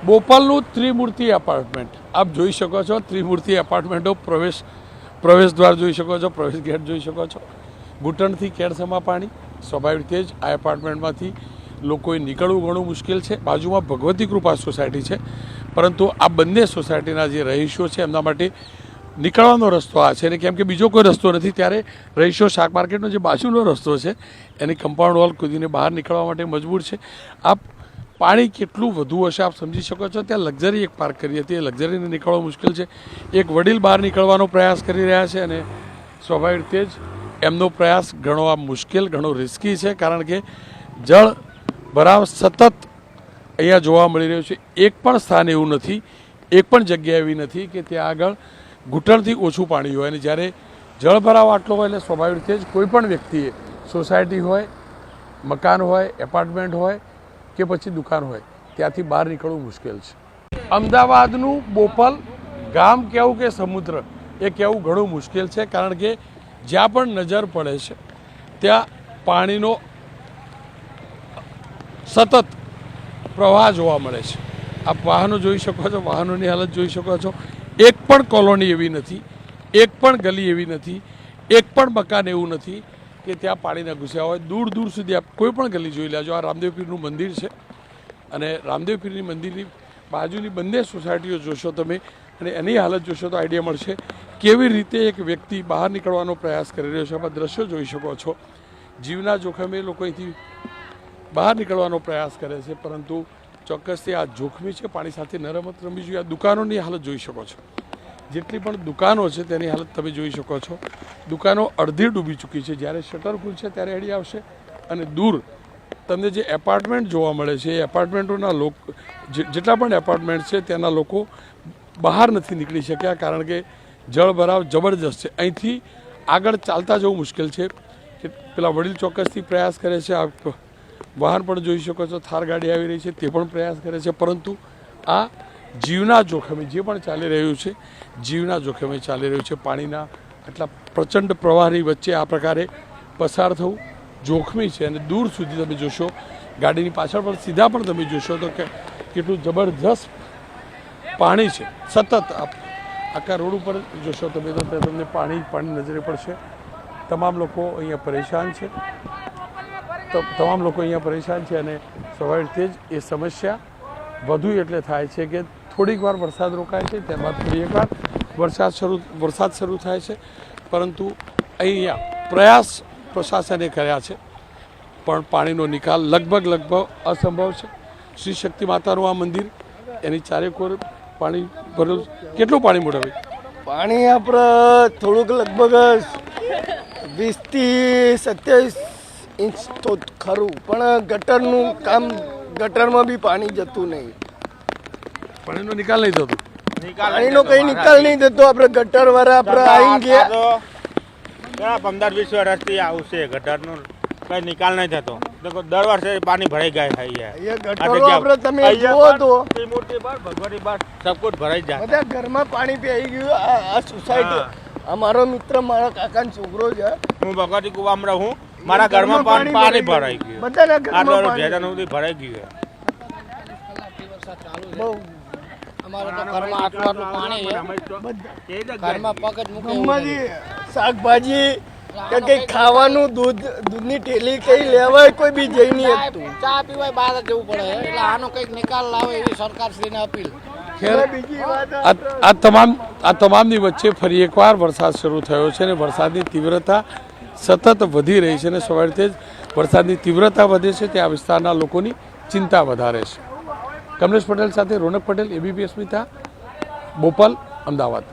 બોપલનું Trimurti apartment આપ જોઈ શકો છો। ત્રિમૂર્તિ એપાર્ટમેન્ટો પ્રવેશ દ્વાર જોઈ શકો છો, પ્રવેશ ગેટ જોઈ શકો છો। ઘૂંટણથી કેડસમાં પાણી, સ્વાભાવિક રીતે જ આ એપાર્ટમેન્ટમાંથી લોકોએ નીકળવું ઘણું મુશ્કેલ છે। બાજુમાં ભગવતી કૃપા સોસાયટી છે, પરંતુ આ બંને સોસાયટીના જે રહીશો છે એમના માટે નીકળવાનો રસ્તો આ છે ને, કેમ કે બીજો કોઈ રસ્તો નથી, ત્યારે રહીશો શાક માર્કેટનો જે બાજુનો રસ્તો છે એની કમ્પાઉન્ડ વોલ કૂદીને બહાર નીકળવા માટે મજબૂર છે। આપ પાણી કેટલું વધુ હશે આપ સમજી શકો છો। ત્યાં લક્ઝરી એક પાર્ક કરી હતી, એ લક્ઝરીને નીકળવા મુશ્કેલ છે। એક વડીલ બહાર નીકળવાનો પ્રયાસ કરી રહ્યા છે અને સ્વાભાવિક રીતે જ એમનો પ્રયાસ ઘણો આ મુશ્કેલ, ઘણો રિસ્કી છે, કારણ કે જળ ભરાવ સતત અહીંયા જોવા મળી રહ્યું છે। એક પણ સ્થાન એવું નથી, એક પણ જગ્યા એવી નથી કે ત્યાં આગળ ઘૂંટણથી ઓછું પાણી હોય, અને જ્યારે જળ ભરાવ આટલો હોય એટલે સ્વાભાવિક રીતે જ કોઈ પણ વ્યક્તિએ સોસાયટી હોય, મકાન હોય, એપાર્ટમેન્ટ હોય કે પછી દુકાન હોય, ત્યાંથી બહાર નીકળવું મુશ્કેલ છે। અમદાવાદનું બોપલ ગામ કહેવું કે સમુદ્ર એ કહેવું ઘણું મુશ્કેલ છે, કારણ કે જ્યાં પણ નજર પડે છે ત્યાં પાણીનો સતત પ્રવાહ જોવા મળે છે। આપ વાહનો જોઈ શકો છો, વાહનોની હાલત જોઈ શકો છો। એક પણ કોલોની એવી નથી, એક પણ ગલી એવી નથી, એક પણ મકાન એવું નથી કે ત્યાં પાણી ન ઘૂસ્યા હોય। દૂર દૂર સુધી આપ કોઈ પણ ગલી જોઈ લેજો। આ રામદેવ પીરનું મંદિર છે અને રામદેવ પીરની મંદિરની બાજુની બંને સોસાયટીઓ જોશો તમે અને એની હાલત જોશો તો આઈડિયા મળશે કેવી રીતે એક વ્યક્તિ બહાર નીકળવાનો પ્રયાસ કરી રહ્યો છે। આમાં દ્રશ્યો જોઈ શકો છો, જીવના જોખમે લોકો અહીંથી બહાર નીકળવાનો પ્રયાસ કરે છે, પરંતુ ચોક્કસથી આ જોખમી છે। પાણી સાથે ન રમત રમવી જોઈએ। આ દુકાનોની હાલત જોઈ શકો છો, જેટલી પણ દુકાનો છે તેની હાલત તમે જોઈ શકો છો। દુકાનો અડધી ડૂબી ચૂકી છે। જ્યારે શટર ખુલશે ત્યારે એડી આવશે અને દૂર તમને જે એપાર્ટમેન્ટ જોવા મળે છે એ એપાર્ટમેન્ટોના લોકો જેટલા પણ એપાર્ટમેન્ટ છે તેના લોકો બહાર નથી નીકળી શક્યા, કારણ કે જળ ભરાવ જબરજસ્ત છે। અહીંથી આગળ ચાલતા જવું મુશ્કેલ છે કે પેલા વડીલ ચોક્કસથી પ્રયાસ કરે છે। આ વાહન પણ જોઈ શકો છો, થાર ગાડી આવી રહી છે તે પણ પ્રયાસ કરે છે, પરંતુ આ જીવના જોખમે જે પણ ચાલી રહ્યું છે, જીવના જોખમે ચાલી રહ્યું છે। પાણીના આટલા પ્રચંડ પ્રવાહની વચ્ચે આ પ્રકારે પસાર થવું જોખમી છે અને દૂર સુધી તમે જોશો, ગાડીની પાછળ પણ સીધા પણ તમે જોશો તો કેટલું જબરજસ્ત પાણી છે। સતત આખા રોડ ઉપર જોશો તમે તો તમને પાણી નજરે પડશે। તમામ લોકો અહીંયા પરેશાન છે, અને સ્વાભાવિક રીતે જ એ સમસ્યા વધુ એટલે થાય છે કે થોડીક વાર વરસાદ રોકાય છે, ત્યારબાદ ફરી એકવાર વરસાદ શરૂ થાય છે, પરંતુ અહીંયા પ્રયાસ પ્રશાસને કર્યા છે પણ પાણીનો નિકાલ લગભગ અસંભવ છે। શ્રી શક્તિ માતાનું આ મંદિર, એની ચારેકોર પાણી ભરેલું। કેટલું પાણી મોડાવે? પાણી આપણે થોડુંક લગભગ 20 થી 27 ઇંચ તો ખરું, પણ ગટરનું કામ, ગટરમાં બી પાણી જતું નહીં, પાણીનો નિકાલ નહીં થતો। પાણીનો કઈ નિકાલ નહીં થતો। આપણે ગટર વાળા આપણે આવી ગયા 15-20 વર્ષથી આવું છે, ગટરનો કઈ નિકાલ નહીં થતો। દર વર્ષે પાણી ભરાઈ જાય છે। ગટરો આપણે તમે જુઓ તો ત્રિમૂર્તિ પર, ભગવતી પર સબ કુછ ભરાઈ જાય, બધા ઘરમાં પાણી પી ગયું। આ સોસાયટી અમારો મિત્ર, મારા કાકાનો છોકરો છે, હું ભગવતી કુવામાં રહું, મારા ઘરમાં પાણી ભરાઈ ગયું, બધાના ઘરમાં ભરાઈ ગયું। બહુ અમારે તો ઘરમાં આટલું પાણી છે, ઘરમાં પગ જ મૂકે। શાકભાજી કે કઈ ખાવાનું, દૂધની ઠેલી કઈ લેવાય કોઈ બી જઈ નહીં શકતું। ચા પીવાય બહાર જ જવું પડે, એટલે આનો કંઈક નિકાલ લાવે એવી સરકારશ્રીને અપીલ। બીજી વાત, આ તમામની વચ્ચે ફરી એકવાર વરસાદ શરૂ થયો છે અને વરસાદની તીવ્રતા સતત વધી રહી છે, અને સ્વાભાવિક રીતે જ વરસાદની તીવ્રતા વધે છે ત્યાં વિસ્તારના લોકોની ચિંતા વધારે છે। કમલેશ પટેલ સાથે રોનક પટેલ, ABP અસ્મિતા, બોપલ, અમદાવાદ।